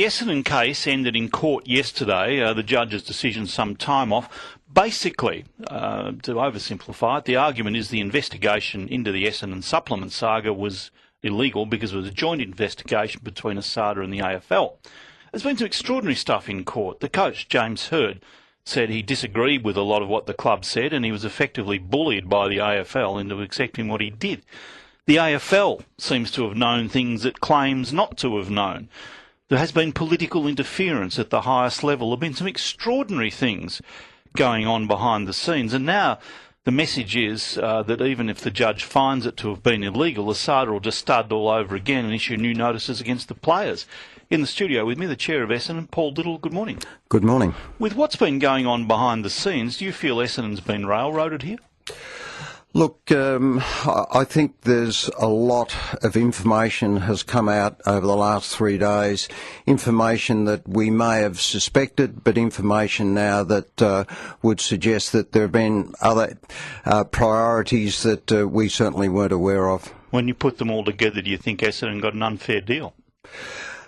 The Essendon case ended in court yesterday, the judge's decision some time off. Basically, to oversimplify it, the argument is the investigation into the Essendon supplement saga was illegal because it was a joint investigation between ASADA and the AFL. There's been some extraordinary stuff in court. The coach, James Hird, said he disagreed with a lot of what the club said and he was effectively bullied by the AFL into accepting what he did. The AFL seems to have known things it claims not to have known. There has been political interference at the highest level. There have been some extraordinary things going on behind the scenes, and now the message is that even if the judge finds it to have been illegal, ASADA will just start all over again and issue new notices against the players. In the studio with me, the chair of Essendon, Paul Little. Good morning. Good morning. With what's been going on behind the scenes, do you feel Essendon's been railroaded here? Look, I think there's a lot of information has come out over the last 3 days, information that we may have suspected, but information now that would suggest that there have been other priorities that we certainly weren't aware of. When you put them all together, do you think Essendon got an unfair deal?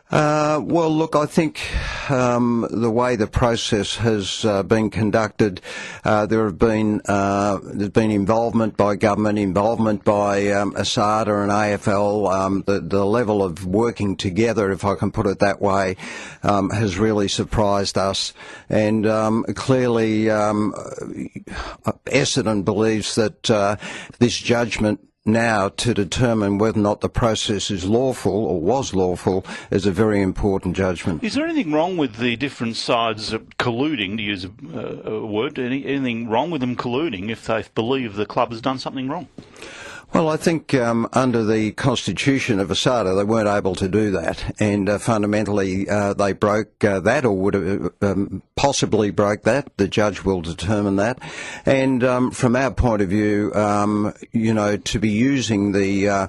Well, look, I think the way the process has been conducted, there's been involvement by government, involvement by ASADA and AFL. The level of working together, if I can put it that way, has really surprised us. And clearly, Essendon believes that this judgment now to determine whether or not the process is lawful or was lawful is a very important judgment. Is there anything wrong with the different sides colluding, to use a word, anything wrong with them colluding if they believe the club has done something wrong? Well, I think under the constitution of ASADA, they weren't able to do that, and fundamentally they broke that, or would have possibly broke that. The judge will determine that. And from our point of view, you know, to be using the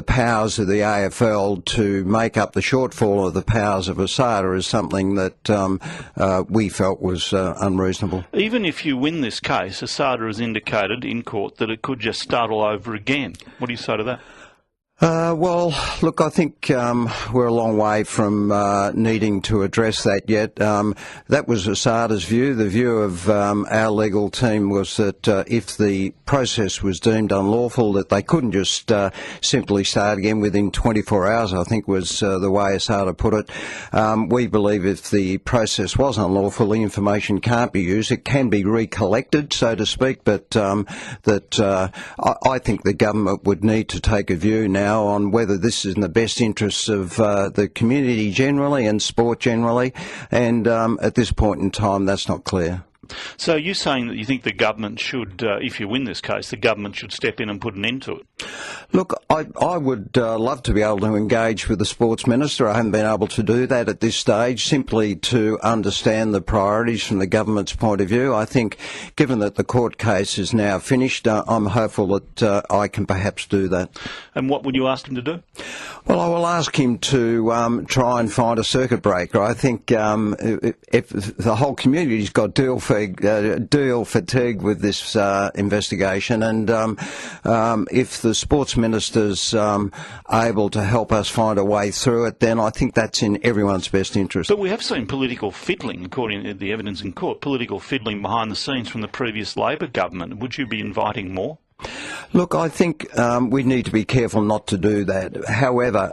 powers of the AFL to make up the shortfall of the powers of ASADA is something that we felt was unreasonable. Even if you win this case, ASADA has indicated in court that it could just start all over again. What do you say to that? Well, look, I think we're a long way from needing to address that yet. That was ASADA's view. The view of our legal team was that if the process was deemed unlawful, that they couldn't just simply start again within 24 hours, I think was the way ASADA put it. We believe if the process was unlawful, the information can't be used. It can be recollected, so to speak, but I think the government would need to take a view now on whether this is in the best interests of the community generally and sport generally, and at this point in time that's not clear. So you're saying that you think the government should, if you win this case, the government should step in and put an end to it? Look, I would love to be able to engage with the Sports Minister. I haven't been able to do that at this stage, simply to understand the priorities from the government's point of view. I think, given that the court case is now finished, I'm hopeful that I can perhaps do that. And what would you ask him to do? Well, I will ask him to try and find a circuit breaker. I think if the whole community's got deal fatigue with this investigation, and if the Sports Minister's able to help us find a way through it, then I think that's in everyone's best interest. But we have seen political fiddling, according to the evidence in court, political fiddling behind the scenes from the previous Labor government. Would you be inviting more? Look, I think we need to be careful not to do that. However,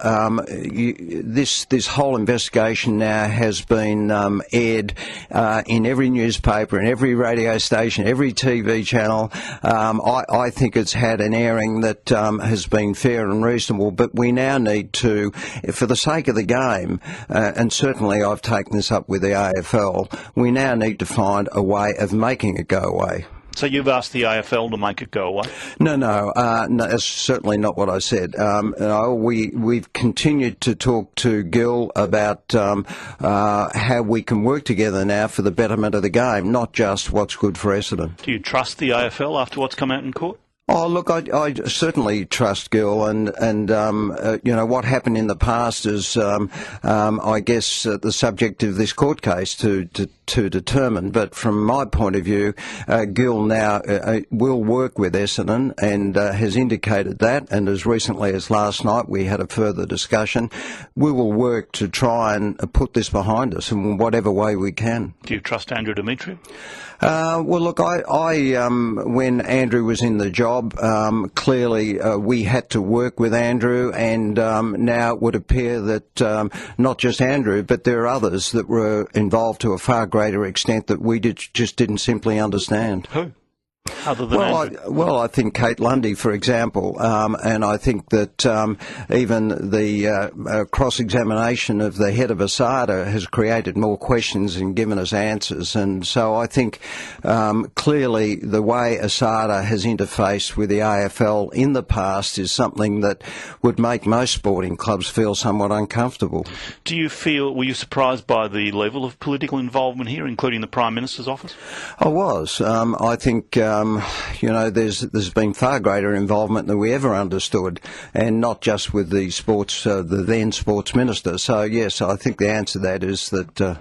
this whole investigation now has been aired in every newspaper, in every radio station, every TV channel. I think it's had an airing that has been fair and reasonable, but we now need to, for the sake of the game, and certainly I've taken this up with the AFL, we now need to find a way of making it go away. So you've asked the AFL to make it go away? No, that's certainly not what I said. We've continued to talk to Gil about how we can work together now for the betterment of the game, not just what's good for Essendon. Do you trust the AFL after what's come out in court? Oh, look, I certainly trust Gil, and what happened in the past is, I guess, the subject of this court case to determine. But from my point of view, Gil now will work with Essendon and has indicated that. And as recently as last night, we had a further discussion. We will work to try and put this behind us in whatever way we can. Do you trust Andrew Dimitri? Well, look, when Andrew was in the job, clearly we had to work with Andrew, and now it would appear that not just Andrew, but there are others that were involved to a far greater extent that we just didn't simply understand. Who? Other than Andrew? I think Kate Lundy, for example, and I think that even the cross-examination of the head of ASADA has created more questions and given us answers. And so I think clearly the way ASADA has interfaced with the AFL in the past is something that would make most sporting clubs feel somewhat uncomfortable. Were you surprised by the level of political involvement here, including the Prime Minister's office? I was. I think there's been far greater involvement than we ever understood, and not just with the then sports minister. So yes, I think the answer to that is that.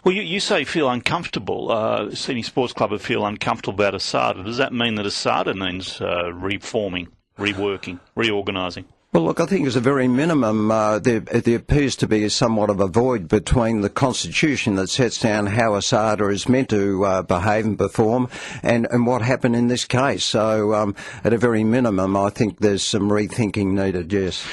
Well, you say feel uncomfortable. Sydney Sports Club would feel uncomfortable about ASADA. Does that mean that ASADA needs reforming, reworking, reorganising? Well, look, I think as a very minimum, there appears to be somewhat of a void between the Constitution that sets down how ASADA is meant to behave and perform and what happened in this case. So at a very minimum, I think there's some rethinking needed, yes.